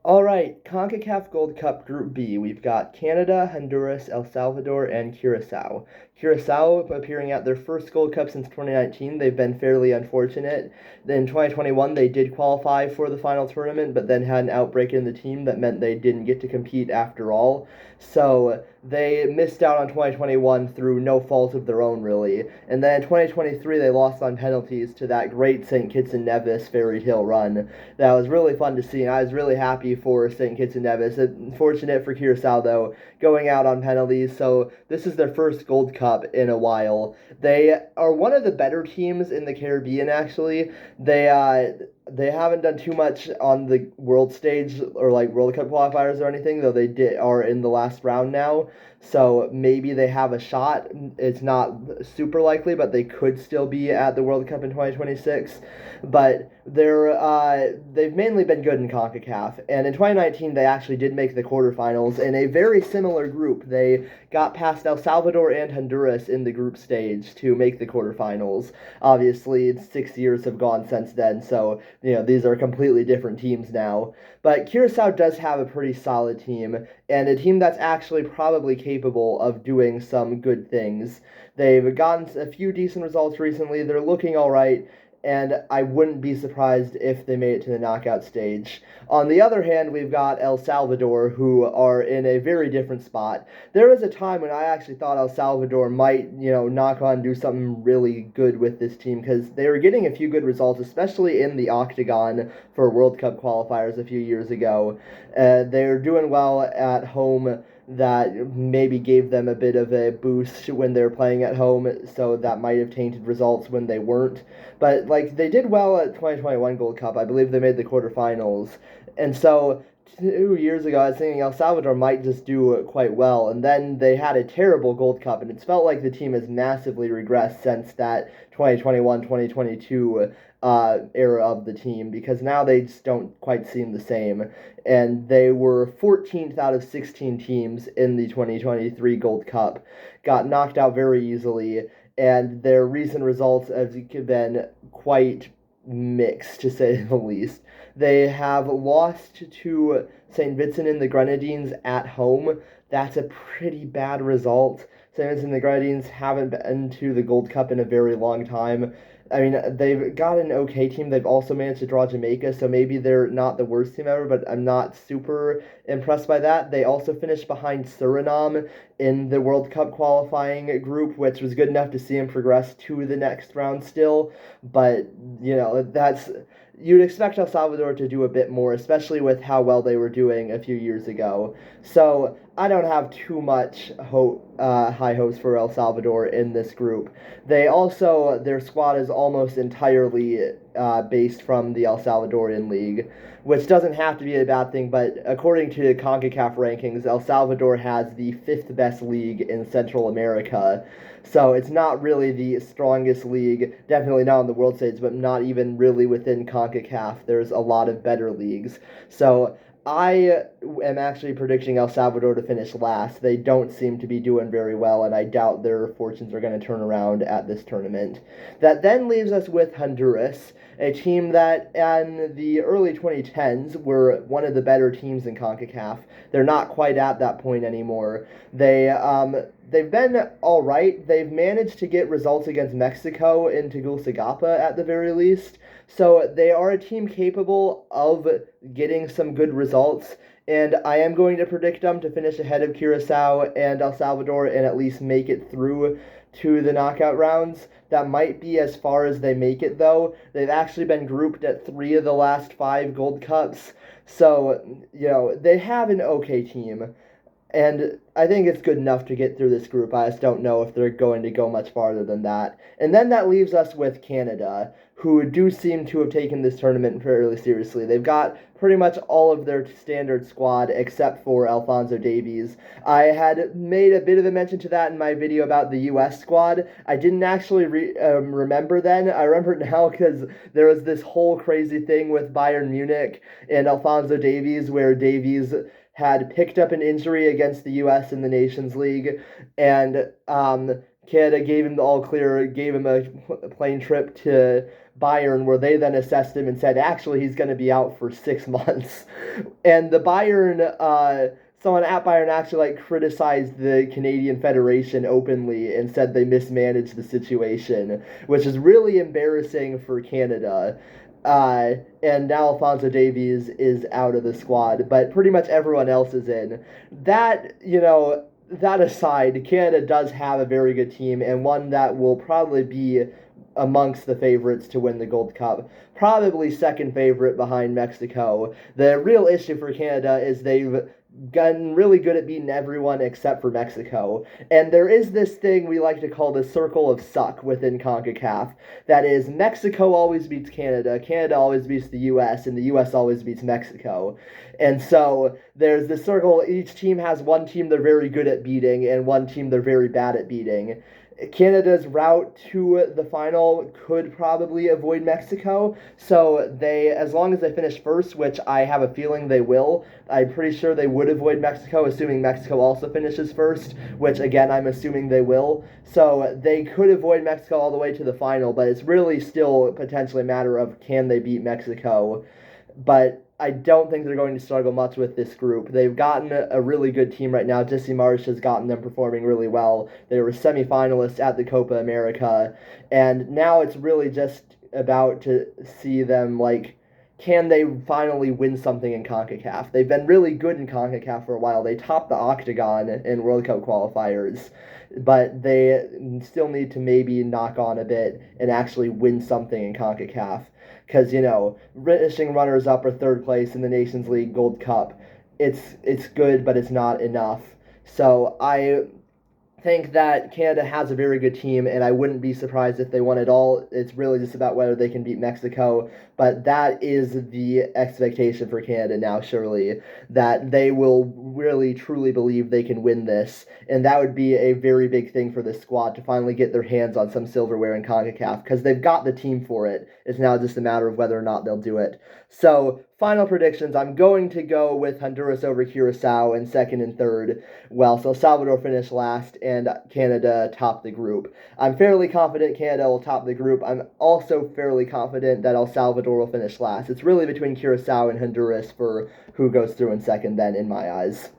All right, CONCACAF Gold Cup Group B. We've got Canada, Honduras, El Salvador, and Curacao. Curacao appearing at their first Gold Cup since 2019. They've been fairly unfortunate. In 2021, they did qualify for the final tournament, but then had an outbreak in the team that meant they didn't get to compete after all. So they missed out on 2021 through no fault of their own, really. And then in 2023, they lost on penalties to that great St. Kitts and Nevis fairy tale run. That was really fun to see, and I was really happy for St. Kitts and Nevis. Fortunate for Curacao, though, going out on penalties, so this is their first Gold Cup in a while. They are one of the better teams in the Caribbean, actually. They haven't done too much on the world stage or like World Cup qualifiers or anything, though are in the last round now. So maybe they have a shot. It's not super likely, but they could still be at the World Cup in 2026. But they've mainly been good in CONCACAF, and in 2019 they actually did make the quarterfinals in a very similar group. They got past El Salvador and Honduras in the group stage to make the quarterfinals. Obviously, 6 years have gone since then, so these are completely different teams now. But Curacao does have a pretty solid team, and a team that's actually probably capable of doing some good things. They've gotten a few decent results recently. They're looking all right, and I wouldn't be surprised if they made it to the knockout stage. On the other hand, we've got El Salvador, who are in a very different spot. There was a time when I actually thought El Salvador might, knock on, do something really good with this team, because they were getting a few good results, especially in the octagon for World Cup qualifiers a few years ago. They're doing well at home. That maybe gave them a bit of a boost when they were playing at home, so that might have tainted results when they weren't. But like they did well at 2021 Gold Cup. I believe they made the quarterfinals. And so 2 years ago, I was thinking El Salvador might just do quite well, and then they had a terrible Gold Cup, and it's felt like the team has massively regressed since that 2021-2022 era of the team, because now they just don't quite seem the same. And they were 14th out of 16 teams in the 2023 Gold Cup, got knocked out very easily, and their recent results have been quite mixed, to say the least. They have lost to St. Vincent and the Grenadines at home. That's a pretty bad result. St. Vincent and the Grenadines haven't been to the Gold Cup in a very long time. I mean, they've got an okay team. They've also managed to draw Jamaica, so maybe they're not the worst team ever, but I'm not super impressed by that. They also finished behind Suriname in the World Cup qualifying group, which was good enough to see them progress to the next round still. But, that's you'd expect El Salvador to do a bit more, especially with how well they were doing a few years ago. So I don't have too much high hopes for El Salvador in this group. Their squad is almost entirely based from the El Salvadorian League, which doesn't have to be a bad thing, but according to CONCACAF rankings, El Salvador has the fifth best league in Central America. So it's not really the strongest league, definitely not on the world stage, but not even really within CONCACAF. There's a lot of better leagues. So I am actually predicting El Salvador to finish last. They don't seem to be doing very well, and I doubt their fortunes are going to turn around at this tournament. That then leaves us with Honduras, a team that in the early 2010s were one of the better teams in CONCACAF. They're not quite at that point anymore. They've been all right. They've managed to get results against Mexico in Tegucigalpa at the very least. So they are a team capable of getting some good results, and I am going to predict them to finish ahead of Curacao and El Salvador and at least make it through to the knockout rounds. That might be as far as they make it, though. They've actually been grouped at 3 of the last 5 Gold Cups, so, they have an okay team. And I think it's good enough to get through this group. I just don't know if they're going to go much farther than that. And then that leaves us with Canada, who do seem to have taken this tournament fairly seriously. They've got pretty much all of their standard squad except for Alphonso Davies. I had made a bit of a mention to that in my video about the U.S. squad. I didn't actually remember then. I remember now because there was this whole crazy thing with Bayern Munich and Alphonso Davies where Davies had picked up an injury against the U.S. in the Nations League, and Canada gave him the all clear, gave him a plane trip to Bayern, where they then assessed him and said, actually, he's going to be out for 6 months. And the Bayern, someone at Bayern actually like criticized the Canadian Federation openly and said they mismanaged the situation, which is really embarrassing for Canada. And now Alphonso Davies is out of the squad, but pretty much everyone else is in. That aside, Canada does have a very good team and one that will probably be amongst the favorites to win the Gold Cup. Probably second favorite behind Mexico. The real issue for Canada is they've gotten really good at beating everyone except for Mexico. And there is this thing we like to call the circle of suck within CONCACAF. That is, Mexico always beats Canada, Canada always beats the US, and the US always beats Mexico. And so there's this circle. Each team has one team they're very good at beating and one team they're very bad at beating. Canada's route to the final could probably avoid Mexico. So they, as long as they finish first, which I have a feeling they will, I'm pretty sure they would avoid Mexico, assuming Mexico also finishes first, which again, I'm assuming they will. So they could avoid Mexico all the way to the final, but it's really still potentially a matter of can they beat Mexico. But I don't think they're going to struggle much with this group. They've gotten a really good team right now. Jesse Marsh has gotten them performing really well. They were semifinalists at the Copa America, and now it's really just about to see them like, can they finally win something in CONCACAF? They've been really good in CONCACAF for a while. They topped the octagon in World Cup qualifiers, but they still need to maybe knock on a bit and actually win something in CONCACAF. Because, finishing runners up or third place in the Nations League Gold Cup, it's good, but it's not enough. So I think that Canada has a very good team, and I wouldn't be surprised if they won it all. It's really just about whether they can beat Mexico, but that is the expectation for Canada now, surely, that they will really, truly believe they can win this, and that would be a very big thing for this squad to finally get their hands on some silverware in CONCACAF, because they've got the team for it. It's now just a matter of whether or not they'll do it. So, final predictions, I'm going to go with Honduras over Curacao in second and third, while El Salvador finished last and Canada topped the group. I'm fairly confident Canada will top the group. I'm also fairly confident that El Salvador will finish last. It's really between Curacao and Honduras for who goes through in second then, in my eyes.